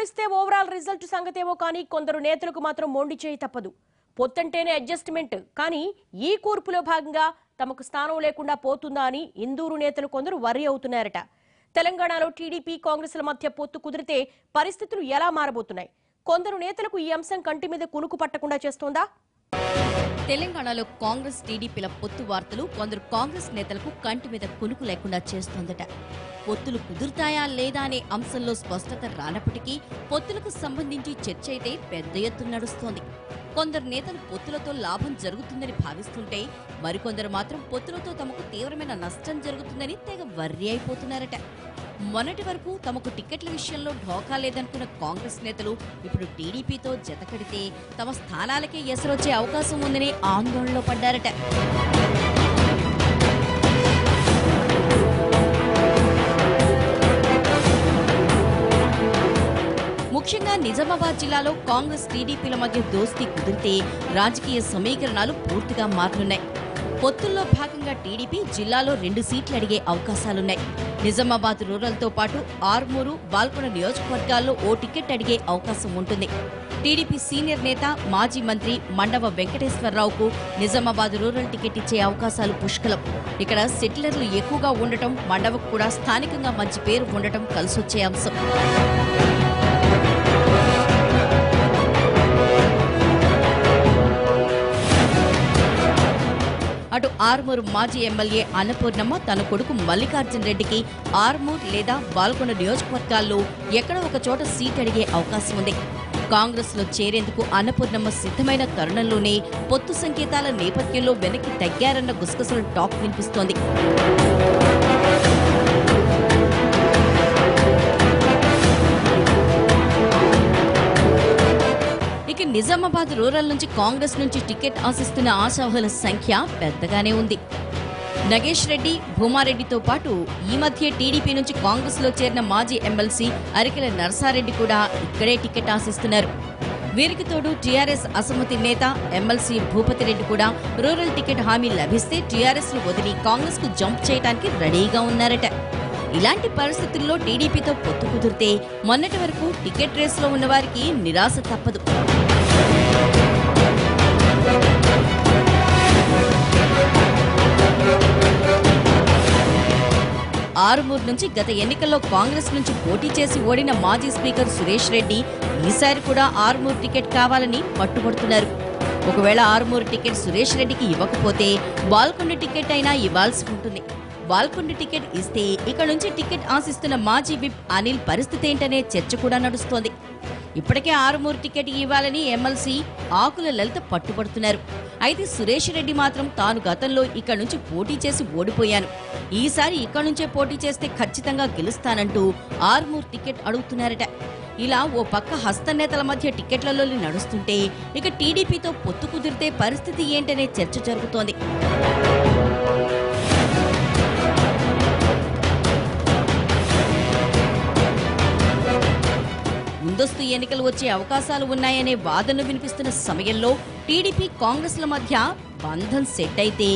పోలిస్తే overall result సంగతేమో కానీ కొందరు నేతలకు మాత్రం మొండి చేయి తప్పదు. పొత్తంటేనే అడ్జస్ట్మెంట్ కానీ ఈ కూర్పులో భాగంగా తమకు స్థానం లేకుండా పోతుందా అని ఇందూరు నేతలు కొందరు వర్రీ అవుతున్నారట. తెలంగాణలో టీడీపీ కాంగ్రెస్ల మధ్య పొత్తు కుదిరితే పరిస్థితులు ఎలా మారబోతున్నాయి? కొందరు నేతలకు ఈ అంశం కంటి మీద కునుకు పట్టకుండా చేస్తోందా? తెలంగాణలో కాంగ్రెస్ టీడీపీల పొత్తు వార్తలు కొందరు కాంగ్రెస్ నేతలకు కంటి మీద కునుకు లేకుండా చేస్తోందట. పొత్తులు కుదురుతాయా లేదా అనే అంశంలో స్పష్టత రానప్పటికీ పొత్తులకు సంబంధించి చర్చ అయితే పెద్ద ఎత్తున నడుస్తోంది. కొందరు నేతలు పొత్తులతో లాభం జరుగుతుందని భావిస్తుంటే మరికొందరు మాత్రం పొత్తులతో తమకు తీవ్రమైన నష్టం జరుగుతుందని తెగ వర్రీ అయిపోతున్నారట. మొన్నటి వరకు తమకు టికెట్ల విషయంలో ఢోకా లేదనుకున్న కాంగ్రెస్ నేతలు ఇప్పుడు టీడీపీతో జతకడితే తమ స్థానాలకే ఎసరొచ్చే అవకాశం ఉందని ఆందోళనలో పడ్డారట. ముఖ్యంగా నిజామాబాద్ జిల్లాలో కాంగ్రెస్ టీడీపీల మధ్య దోస్తీ కుదిరితే రాజకీయ సమీకరణాలు పూర్తిగా మారనున్నాయి. పొత్తుల్లో భాగంగా టీడీపీ జిల్లాలో 2 సీట్లు అడిగే అవకాశాలున్నాయి. నిజామాబాద్ రూరల్తో పాటు ఆర్మూరు, బాల్కొండ నియోజకవర్గాల్లో ఓ టికెట్ అడిగే అవకాశం ఉంటుంది. టీడీపీ సీనియర్ నేత మాజీ మంత్రి మండవ వెంకటేశ్వరరావుకు నిజామాబాద్ రూరల్ టికెట్ ఇచ్చే అవకాశాలు పుష్కలం. ఇక్కడ సెటిలర్లు ఎక్కువగా ఉండటం, మండవకు కూడా స్థానికంగా మంచి పేరు ఉండటం కలిసొచ్చే అంశం. అటు ఆర్మూరు మాజీ ఎమ్మెల్యే అన్నపూర్ణమ్మ తన కొడుకు మల్లికార్జున రెడ్డికి ఆర్మూర్ లేదా బాల్కొండ నియోజకవర్గాల్లో ఎక్కడో ఒక చోట సీట్ అడిగే అవకాశం ఉంది. కాంగ్రెస్ లో చేరేందుకు అన్నపూర్ణమ్మ సిద్ధమైన తరుణంలోనే పొత్తు సంకేతాల నేపథ్యంలో వెనక్కి తగ్గారన్న గుసగుసల టాక్ వినిపిస్తోంది. ఇక నిజామాబాద్ రూరల్ నుంచి కాంగ్రెస్ నుంచి టికెట్ ఆశిస్తున్న ఆశావహుల సంఖ్య పెద్దగానే ఉంది. నగేష్ రెడ్డి, భూమారెడ్డితో పాటు ఈ మధ్య టీడీపీ నుంచి కాంగ్రెస్ లో చేరిన మాజీ ఎమ్మెల్సీ అరికెల నరసారెడ్డి కూడా ఇక్కడే టికెట్ ఆశిస్తున్నారు. వీరికి తోడు టీఆర్ఎస్ అసమ్మతి నేత ఎమ్మెల్సీ భూపతిరెడ్డి కూడా రూరల్ టికెట్ హామీ లభిస్తే టీఆర్ఎస్ ను వదిలి కాంగ్రెస్ కు జంప్ చేయడానికి రెడీగా ఉన్నారట. ఇలాంటి పరిస్థితుల్లో టీడీపీతో పొత్తు కుదిరితే మొన్నటి వరకు టికెట్ రేసులో ఉన్నవారికి నిరాశ తప్పదు. ఆరుమూరు నుంచి గత ఎన్నికల్లో కాంగ్రెస్ నుంచి పోటీ చేసి ఓడిన మాజీ స్పీకర్ సురేష్ రెడ్డి ఈసారి కూడా ఆరుమూరు టికెట్ కావాలని పట్టుబడుతున్నారు. ఒకవేళ ఆరుమూరు టికెట్ సురేష్ రెడ్డికి ఇవ్వకపోతే బాల్కొండ టికెట్ అయినా ఇవ్వాల్సి ఉంటుంది. బాల్కొండ టికెట్ ఇస్తే ఇక నుంచి టికెట్ ఆశిస్తున్న మాజీ విప్ అనిల్ పరిస్థితి ఏంటనే చర్చ కూడా నడుస్తోంది. ఇప్పటికే ఆరుమూరు టికెట్ ఇవ్వాలని ఎమ్మెల్సీ ఆకుల లలిత పట్టుబడుతున్నారు. అయితే సురేష్ రెడ్డి మాత్రం తాను గతంలో ఇక్కడ నుంచి పోటీ చేసి ఓడిపోయాను, ఈసారి ఇక్కడ నుంచే పోటీ చేస్తే ఖచ్చితంగా గెలుస్తానంటూ ఆరుమూరు టికెట్ అడుగుతున్నారట. ఇలా ఓ పక్క హస్తనేతల మధ్య టికెట్లలో నడుస్తుంటే ఇక టీడీపీతో పొత్తు కుదిరితే పరిస్థితి ఏంటనే చర్చ జరుగుతోంది. ముందస్తు ఎన్నికలు వచ్చే అవకాశాలు ఉన్నాయనే వాదనలు వినిపిస్తున్న సమయంలో టీడీపీ కాంగ్రెస్ల మధ్య బంధం సెట్ అయితే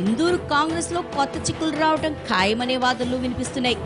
ఇందూరు కాంగ్రెస్ లో కొత్త చిక్కులు రావడం ఖాయమనే వాదనలు వినిపిస్తున్నాయి.